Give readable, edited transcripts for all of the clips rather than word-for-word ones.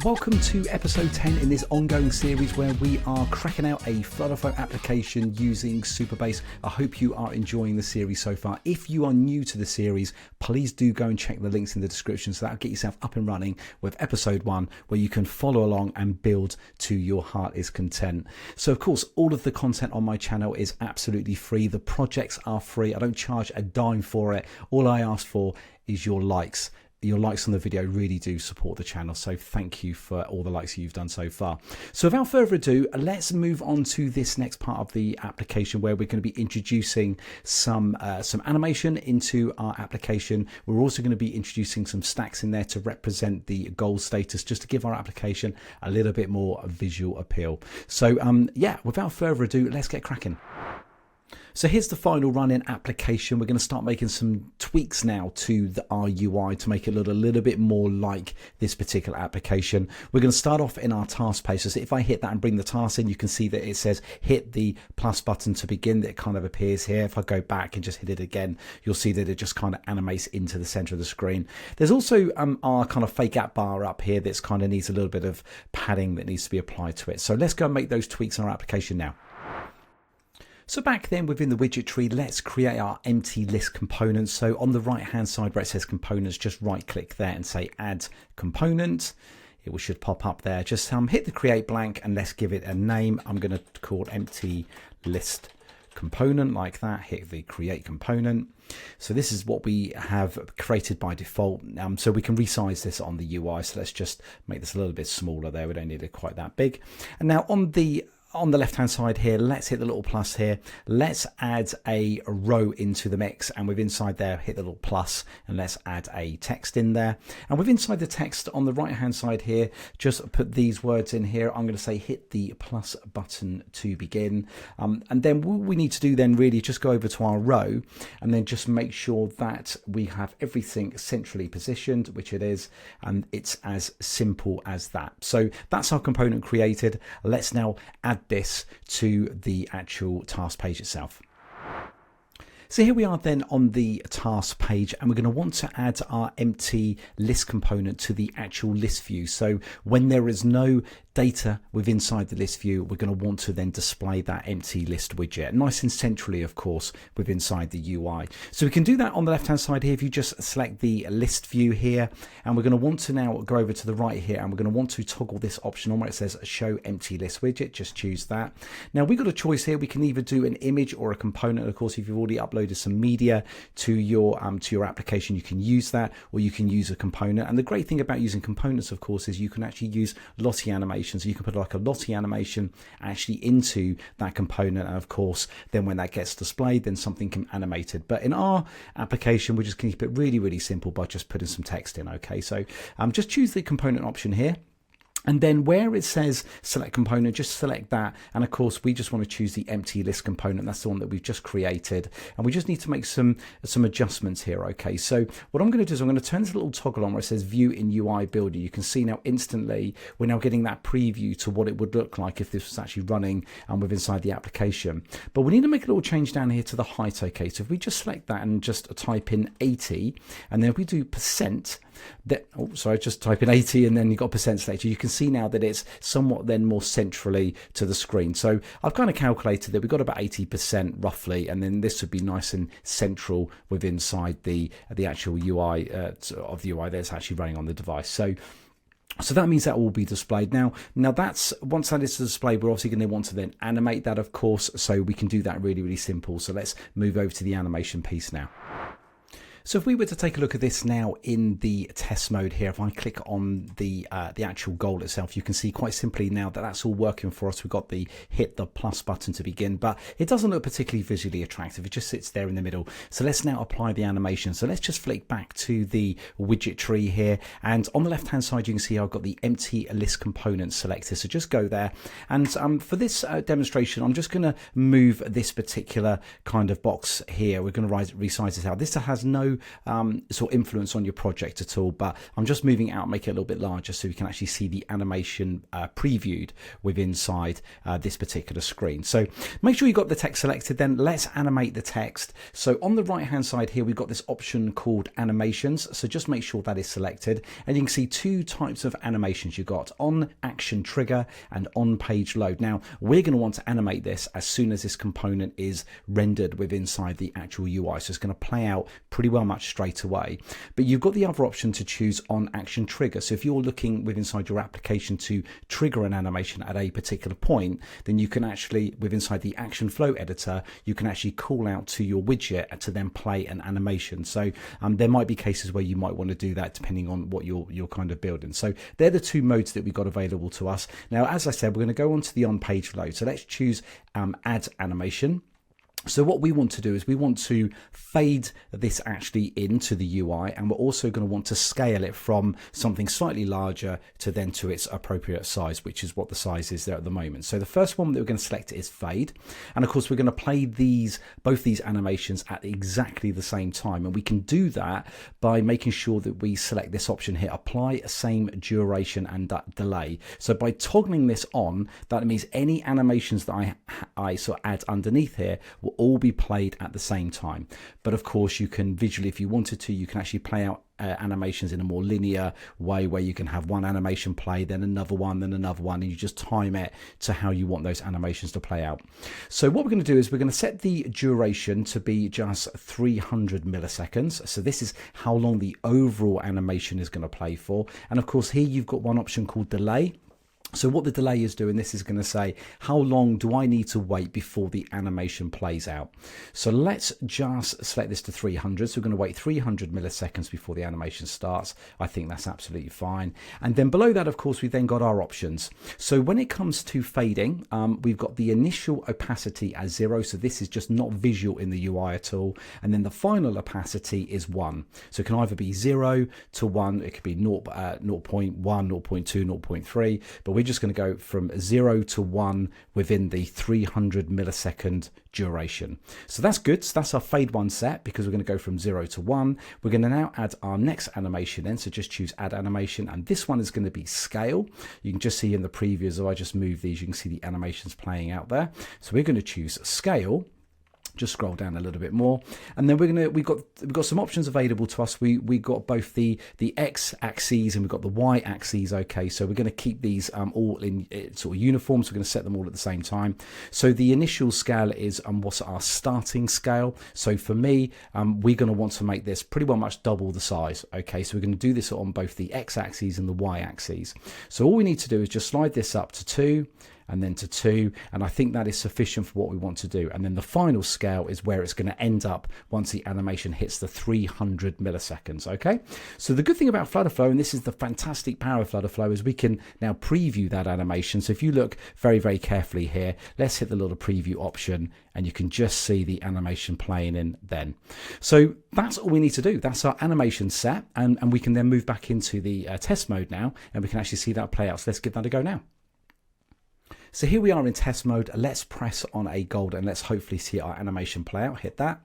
Welcome to episode 10 in this ongoing series where we are cracking out a Flutterphone application using Supabase. I hope you are enjoying the series so far. If you are new to the series, please do go and check the links in the description so that'll get yourself up and running with episode 1 where you can follow along and build to your heart is content. So of course, all of the content on my channel is absolutely free. The projects are free. I don't charge a dime for it. All I ask for is your likes. Your likes on the video really do support the channel, so thank you for all the likes you've done so far. So without further ado, let's move on to this next part of the application where we're going to be introducing some animation into our application. We're also going to be introducing some stacks in there to represent the goal status, just to give our application a little bit more visual appeal. So yeah, without further ado, let's get cracking. So here's the final run-in application. We're going to start making some tweaks now to our UI to make it look a little bit more like this particular application. We're going to start off in our task page. So if I hit that and bring the task in, you can see that it says hit the plus button to begin. That kind of appears here. If I go back and just hit it again, you'll see that it just kind of animates into the center of the screen. There's also our kind of fake app bar up here that's kind of needs a little bit of padding that needs to be applied to it. So let's go and make those tweaks in our application now. So back then within the widget tree, let's create our empty list components. So on the right hand side where it says components, just right click there and say add component. It should pop up there. Just hit the create blank and let's give it a name. I'm going to call it empty list component like that. Hit the create component. So this is what we have created by default. So we can resize this on the UI. So let's just make this a little bit smaller there. We don't need it quite that big. And now on the left hand side here, let's hit the little plus here. Let's add a row into the mix, and with inside there hit the little plus and let's add a text in there. And with inside the text on the right hand side here, just put these words in here. I'm going to say hit the plus button to begin. And then what we need to do then really just go over to our row and then just make sure that we have everything centrally positioned, which it is, and it's as simple as that. So that's our component created. Let's now add this to the actual task page itself. So here we are then on the task page, and we're going to want to add our empty list component to the actual list view. So when there is no data within inside the list view, we're going to want to then display that empty list widget, nice and centrally, of course, within inside the UI. So we can do that on the left hand side here. If you just select the list view here, and we're going to want to now go over to the right here, and we're going to want to toggle this option on where it says show empty list widget. Just choose that. Now we've got a choice here. We can either do an image or a component. Of course, if you've already uploaded some media to your application, you can use that, or you can use a component. And the great thing about using components, of course, is you can actually use lottie animation. So you can put like a lottie animation actually into that component, and of course then when that gets displayed, then something can animate it. But in our application, we're just going to keep it really, really simple by just putting some text in. Okay, so just choose the component option here. And then where it says select component, just select that. And of course, we just want to choose the empty list component. That's the one that we've just created. And we just need to make some adjustments here. Okay, so what I'm going to do is I'm going to turn this little toggle on where it says view in UI builder. You can see now instantly, we're now getting that preview to what it would look like if this was actually running with inside the application. But we need to make a little change down here to the height. Okay, so if we just select that and just type in 80, and then if we do percent, that, oh, sorry, just type in 80 and then you've got percent selected. You can see now that it's somewhat then more centrally to the screen. So I've kind of calculated that we've got about 80% roughly, and then this would be nice and central with inside the actual UI of the UI that's actually running on the device. So that means that will be displayed. Now that's, once that is displayed, we're obviously going to want to then animate that, of course. So we can do that really, really simple. So let's move over to the animation piece now. So if we were to take a look at this now in the test mode here, if I click on the actual goal itself, you can see quite simply now that that's all working for us. We've got the hit the plus button to begin, but it doesn't look particularly visually attractive. It just sits there in the middle. So let's now apply the animation. So let's just flick back to the widget tree here. And on the left hand side, you can see I've got the empty list component selected. So just go there. And for this demonstration, I'm just going to move this particular kind of box here. We're going to resize this out. This has no no sort of influence on your project at all, but I'm just moving it out, make it a little bit larger so we can actually see the animation previewed within inside this particular screen. So make sure you've got the text selected. Then let's animate the text. So on the right hand side here, we've got this option called animations. So just make sure that is selected, and you can see two types of animations. You've got on action trigger and on page load. Now we're going to want to animate this as soon as this component is rendered with inside the actual UI. So it's going to play out pretty well much straight away. But you've got the other option to choose on action trigger. So if you're looking with inside your application to trigger an animation at a particular point, then you can actually, with inside the action flow editor, you can actually call out to your widget to then play an animation. So there might be cases where you might want to do that depending on what you're kind of building. So they're the two modes that we've got available to us. Now, as I said, we're going to go on to the on page load. So let's choose add animation. So what we want to do is we want to fade this actually into the UI, and we're also going to want to scale it from something slightly larger to then to its appropriate size, which is what the size is there at the moment. So the first one that we're going to select is fade, and of course we're going to play both these animations at exactly the same time, and we can do that by making sure that we select this option here, apply same duration and delay. So by toggling this on, that means any animations that I sort of add underneath here will all be played at the same time. But of course you can visually, if you wanted to, you can actually play out animations in a more linear way, where you can have one animation play, then another one, then another one, and you just time it to how you want those animations to play out. So what we're going to do is we're going to set the duration to be just 300 milliseconds. So this is how long the overall animation is going to play for. And of course here you've got one option called delay. So what the delay is doing, this is going to say how long do I need to wait before the animation plays out. So let's just select this to 300. So we're going to wait 300 milliseconds before the animation starts. I think that's absolutely fine. And then below that, of course, we've then got our options. So when it comes to fading, we've got the initial opacity as 0. So this is just not visual in the UI at all. And then the final opacity is 1. So it can either be 0 to 1. It could be 0.1, 0.2, 0.3. But we're just going to go from 0 to 1 within the 300 millisecond duration. So that's good. So that's our fade one set, because we're going to go from 0 to 1. We're going to now add our next animation in. So just choose add animation, and this one is going to be scale. You can just see in the preview, as I just move these, you can see the animations playing out there. So we're going to choose scale. Just scroll down a little bit more, and then we've got some options available to us. We got both the X axes and we've got the Y axes. Okay, so we're going to keep these all in sort of uniform. So we're going to set them all at the same time. So the initial scale is what's our starting scale. So for me, we're going to want to make this pretty well much double the size. Okay, so we're going to do this on both the X axes and the Y axes. So all we need to do is just slide this up to 2. And then to 2, and I think that is sufficient for what we want to do. And then the final scale is where it's going to end up once the animation hits the 300 milliseconds. Okay, so the good thing about Flutterflow, and this is the fantastic power of Flutterflow, is we can now preview that animation. So if you look very, very carefully here, let's hit the little preview option, and you can just see the animation playing in then. So that's all we need to do. That's our animation set, and we can then move back into the test mode now, and we can actually see that play out. So let's give that a go now. So here we are in test mode. Let's press on a gold and let's hopefully see our animation play out. Hit that.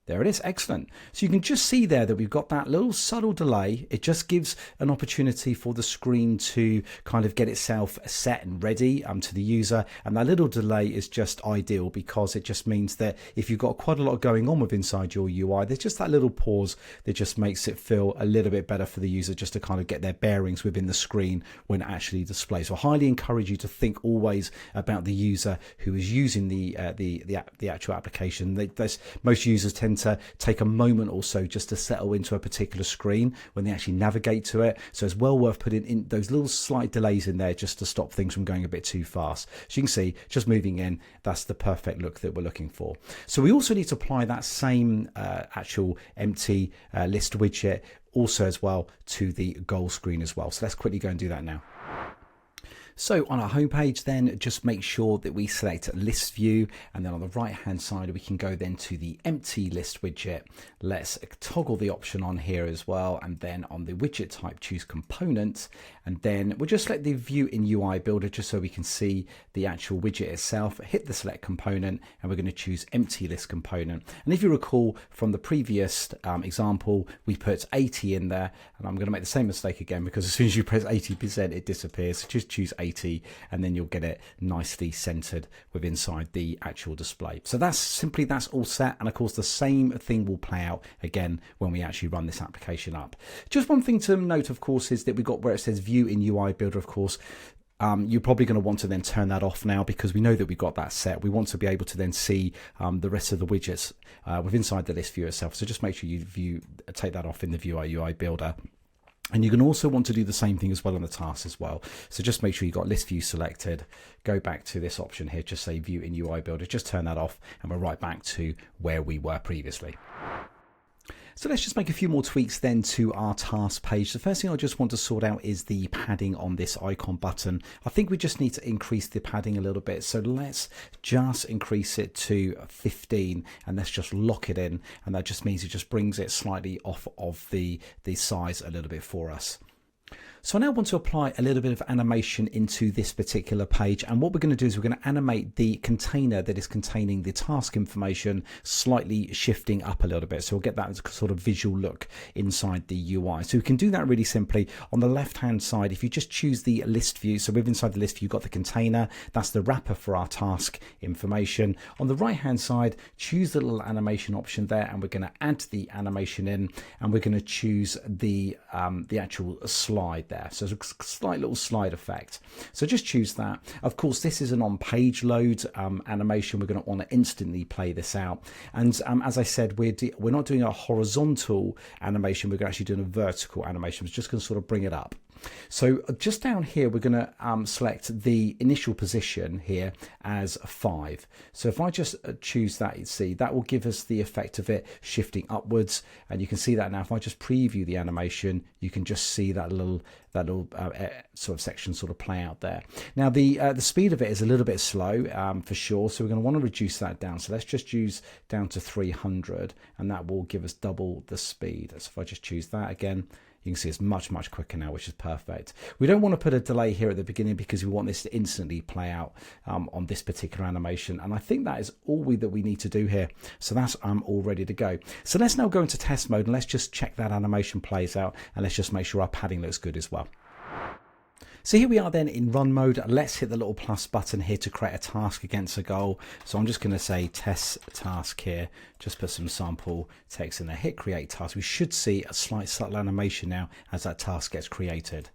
There it is. Excellent. So you can just see there that we've got that little subtle delay. It just gives an opportunity for the screen to kind of get itself set and ready to the user. And that little delay is just ideal, because it just means that if you've got quite a lot going on with inside your UI, there's just that little pause that just makes it feel a little bit better for the user, just to kind of get their bearings within the screen when it actually displays. So I highly encourage you to think always about the user who is using the actual application. Most users tend to take a moment or so just to settle into a particular screen when they actually navigate to it. So it's well worth putting in those little slight delays in there just to stop things from going a bit too fast. So you can see, just moving in, that's the perfect look that we're looking for. So we also need to apply that same actual empty list widget also as well to the goal screen as well. So let's quickly go and do that now. So on our homepage then, just make sure that we select list view, and then on the right hand side we can go then to the empty list widget. Let's toggle the option on here as well, and then on the widget type choose component, and then we'll just select the view in UI builder just so we can see the actual widget itself. Hit the select component and we're going to choose empty list component. And if you recall from the previous example, we put 80 in there, and I'm going to make the same mistake again because as soon as you press 80% it disappears. So just choose 80 and then you'll get it nicely centered within inside the actual display. So that's all set, and of course the same thing will play out again when we actually run this application up. Just one thing to note, of course, is that we got where it says view in UI builder. Of course, you're probably going to want to then turn that off now because we know that we've got that set. We want to be able to then see the rest of the widgets within inside the list view itself. So just make sure you take that off in the view UI builder. And you can also want to do the same thing as well on the tasks as well. So just make sure you've got list view selected. Go back to this option here, just say view in UI builder, just turn that off, and we're right back to where we were previously. So let's just make a few more tweaks then to our task page. The first thing I just want to sort out is the padding on this icon button. I think we just need to increase the padding a little bit. So let's just increase it to 15 and let's just lock it in. And that just means it just brings it slightly off of the size a little bit for us. So I now want to apply a little bit of animation into this particular page, and what we're going to do is we're going to animate the container that is containing the task information slightly shifting up a little bit, so we'll get that sort of visual look inside the UI. So we can do that really simply. On the left hand side, if you just choose the list view, so within inside the list view you've got the container, that's the wrapper for our task information. On the right hand side, choose the little animation option there, and we're going to add the animation in, and we're going to choose the actual slide there. So it's a slight little slide effect. So just choose that. Of course, this is an on-page load animation. We're going to want to instantly play this out. And as I said, we're not doing a horizontal animation. We're actually doing a vertical animation. It's just going to sort of bring it up. So just down here, we're going to select the initial position here as 5. So if I just choose that, you see that will give us the effect of it shifting upwards, and you can see that now. If I just preview the animation, you can just see that little sort of section sort of play out there. Now the speed of it is a little bit slow for sure, so we're going to want to reduce that down. So let's just use down to 300, and that will give us double the speed. So if I just choose that again, you can see it's much quicker now, which is perfect. We don't want to put a delay here at the beginning because we want this to instantly play out on this particular animation. And I think that is all that we need to do here. So that's all ready to go. So let's now go into test mode and let's just check that animation plays out, and let's just make sure our padding looks good as well. So here we are then in run mode. Let's hit the little plus button here to create a task against a goal. So I'm just going to say test task here, just put some sample text in there, hit create task. We should see a slight subtle animation now as that task gets created.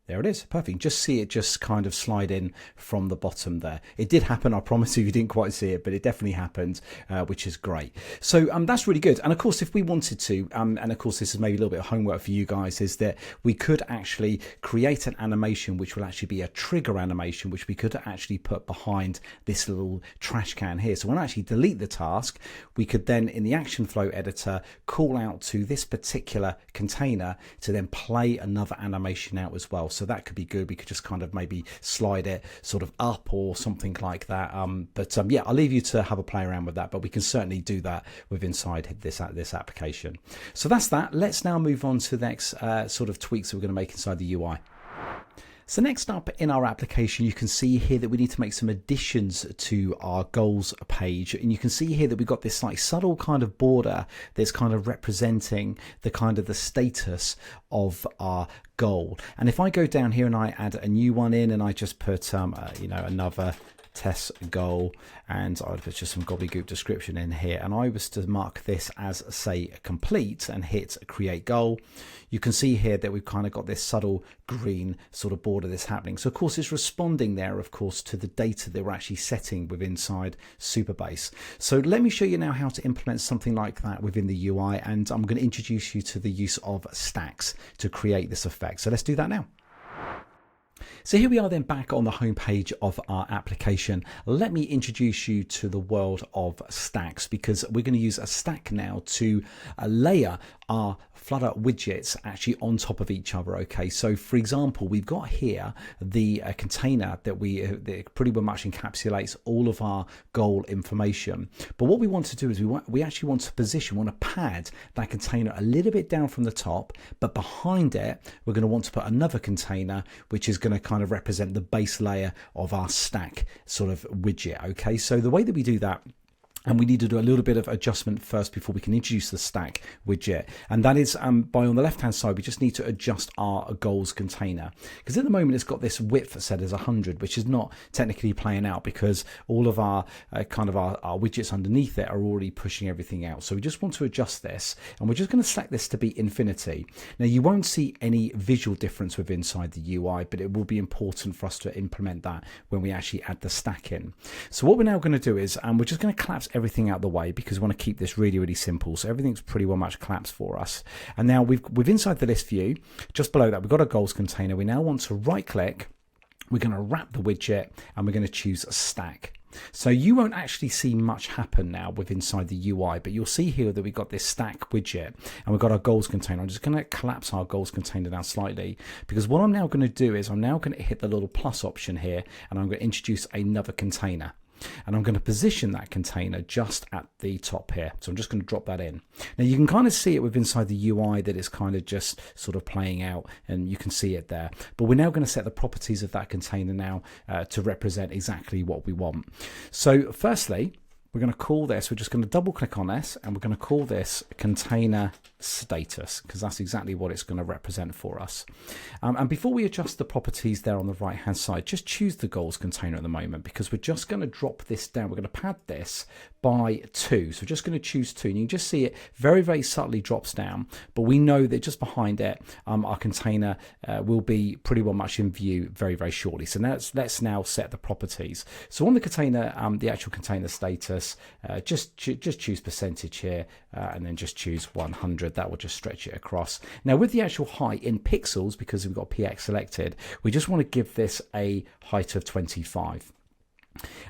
There it is, perfect. Just see it just kind of slide in from the bottom there. It did happen, I promise you didn't quite see it, but it definitely happened, which is great. So that's really good. And of course, if we wanted to, and of course this is maybe a little bit of homework for you guys, is that we could actually create an animation which will actually be a trigger animation, which we could actually put behind this little trash can here. So when I actually delete the task, we could then in the action flow editor call out to this particular container to then play another animation out as well. So that could be good. We could just kind of maybe slide it sort of up or something like that. Yeah, I'll leave you to have a play around with that, but we can certainly do that with inside this application. So that's that. Let's now move on to the next sort of tweaks that we're going to make inside the UI. So next up in our application, you can see here that we need to make some additions to our goals page. And you can see here that we've got this like subtle kind of border that's kind of representing the kind of the status of our goal. And if I go down here and I add a new one in and I just put, another test goal, and I'd put just some gobbledygook description in here, and I was to mark this as say complete and hit create goal, you can see here that we've kind of got this subtle green sort of border that's happening. So of course it's responding there, of course, to the data that we're actually setting within inside Supabase. So let me show you now how to implement something like that within the UI, and I'm going to introduce you to the use of stacks to create this effect. So let's do that now. So here we are then back on the home page of our application. Let me introduce you to the world of stacks, because we're going to use a stack now to layer our Flutter widgets actually on top of each other. Okay, so for example, we've got here the container that pretty much encapsulates all of our goal information. But what we want to do is we actually want to pad that container a little bit down from the top, but behind it we're going to want to put another container which is going to kind of represent the base layer of our stack sort of widget. Okay, so the way that we do that, and we need to do a little bit of adjustment first before we can introduce the stack widget. And that is by on the left-hand side, we just need to adjust our goals container. Because at the moment, it's got this width set as 100, which is not technically playing out because all of our our widgets underneath it are already pushing everything out. So we just want to adjust this, and we're just going to select this to be infinity. Now, you won't see any visual difference with inside the UI, but it will be important for us to implement that when we actually add the stack in. So what we're now going to do is we're just going to collapse everything out of the way because we want to keep this really, really simple. So everything's pretty well much collapsed for us. And now we've inside the list view, just below that, we've got a goals container. We now want to right click, we're going to wrap the widget, and we're going to choose stack. So you won't actually see much happen now with inside the UI, but you'll see here that we've got this stack widget and we've got our goals container. I'm just going to collapse our goals container down slightly because what I'm now going to do is I'm now going to hit the little plus option here, and I'm going to introduce another container. And I'm going to position that container just at the top here. So I'm just going to drop that in. Now you can kind of see it with inside the UI that it's kind of just sort of playing out, and you can see it there. But we're now going to set the properties of that container now to represent exactly what we want. So firstly, we're going to call this, we're just going to double click on this, and we're going to call this container status because that's exactly what it's going to represent for us. And before we adjust the properties there on the right hand side, just choose the goals container at the moment because we're just going to drop this down. We're going to pad this by 2. So we're just going to choose 2, and you can just see it very, very subtly drops down, but we know that just behind it, our container will be pretty well much in view very, very shortly. So let's now set the properties. So on the container, the actual container status, just choose percentage here, and then just choose 100. That will just stretch it across. Now with the actual height in pixels, because we've got PX selected, we just want to give this a height of 25.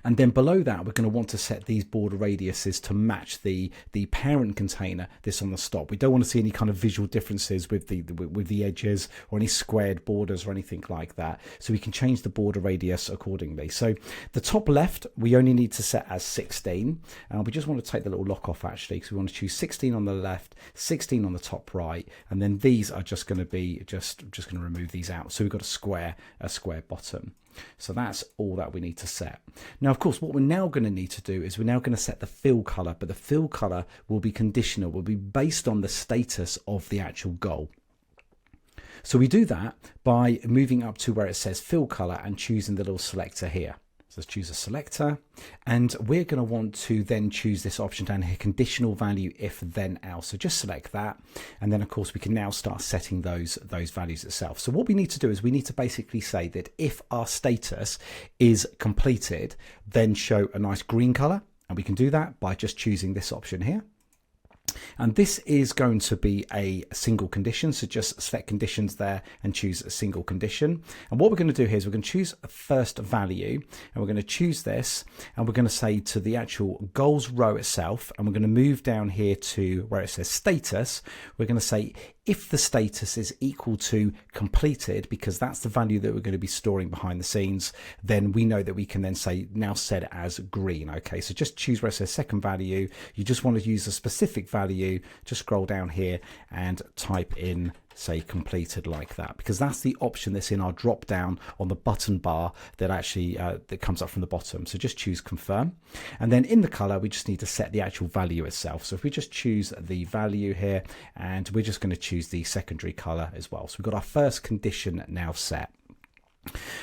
And then below that, we're going to want to set these border radiuses to match the parent container, this on the top. We don't want to see any kind of visual differences with the edges or any squared borders or anything like that. So we can change the border radius accordingly. So the top left, we only need to set as 16. And we just want to take the little lock off actually, because we want to choose 16 on the left, 16 on the top right. And then these are just going to be, just going to remove these out. So we've got a square bottom. So that's all that we need to set. Now, of course, what we're now going to need to do is we're now going to set the fill color, but the fill color will be conditional, will be based on the status of the actual goal. So we do that by moving up to where it says fill color and choosing the little selector here. So let's choose a selector, and we're going to want to then choose this option down here, conditional value if then else. So just select that, and then of course we can now start setting those values itself. So what we need to do is we need to basically say that if our status is completed, then show a nice green color, and we can do that by just choosing this option here. And this is going to be a single condition, so just select conditions there and choose a single condition. And what we're going to do here is we're going to choose a first value, and we're going to choose this, and we're going to say to the actual goals row itself, and we're going to move down here to where it says status. We're going to say if the status is equal to completed, because that's the value that we're going to be storing behind the scenes, then we know that we can then say now set it as green. Okay, so just choose where it says second value. You just want to use a specific value, just scroll down here and type in, say, completed, like that, because that's the option that's in our drop down on the button bar that actually that comes up from the bottom. So just choose confirm, and then in the color we just need to set the actual value itself. So if we just choose the value here, and we're just going to choose the secondary color as well. So we've got our first condition now set.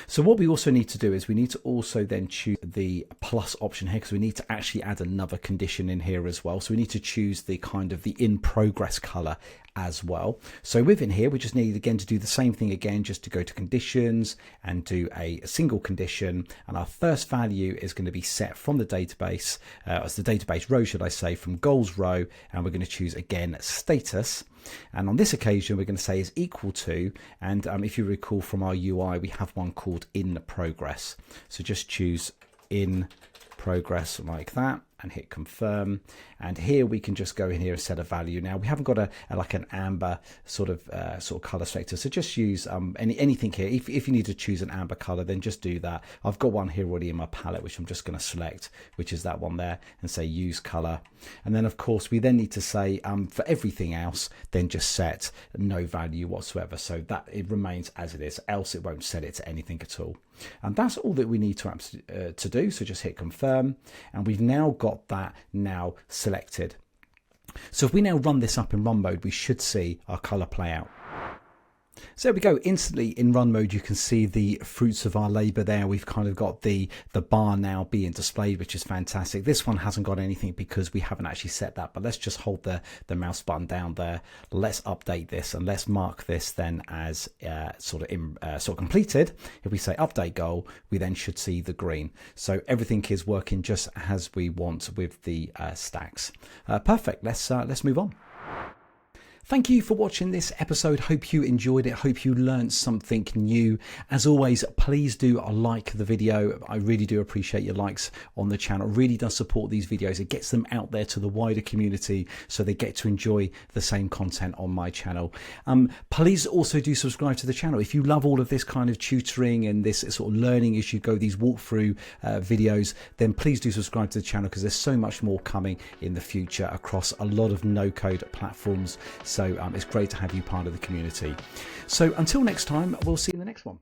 So what we also need to do is we need to also then choose the plus option here, because we need to actually add another condition in here as well. So we need to choose the kind of the in progress color as well. So within here, we just need again to do the same thing again, just to go to conditions and do a single condition. And our first value is going to be set from the database, as the database row, should I say, from goals row. And we're going to choose again status. And on this occasion, we're going to say is equal to, and if you recall from our UI, we have one called in progress. So just choose in progress like that, and hit confirm. And here we can just go in here and set a value. Now we haven't got like an amber sort of color selector, so just use anything here. If you need to choose an amber color, then just do that. I've got one here already in my palette, which I'm just going to select, which is that one there, and say use color. And then of course we then need to say for everything else, then just set no value whatsoever, so that it remains as it is, else it won't set it to anything at all. And that's all that we need to do. So just hit confirm, and we've now got that now selected. So if we now run this up in run mode, we should see our color play out. So there we go. Instantly in run mode, you can see the fruits of our labor there. We've kind of got the bar now being displayed, which is fantastic. This one hasn't got anything because we haven't actually set that, but let's just hold the mouse button down there. Let's update this and let's mark this then as sort of completed. If we say update goal, we then should see the green. So everything is working just as we want with the stacks. Perfect. Let's move on. Thank you for watching this episode. Hope you enjoyed it. Hope you learned something new. As always, please do like the video. I really do appreciate your likes on the channel. It really does support these videos. It gets them out there to the wider community so they get to enjoy the same content on my channel. Please also do subscribe to the channel. If you love all of this kind of tutoring and this sort of learning as you go, these walkthrough videos, then please do subscribe to the channel because there's so much more coming in the future across a lot of no-code platforms. So it's great to have you part of the community. So until next time, we'll see you in the next one.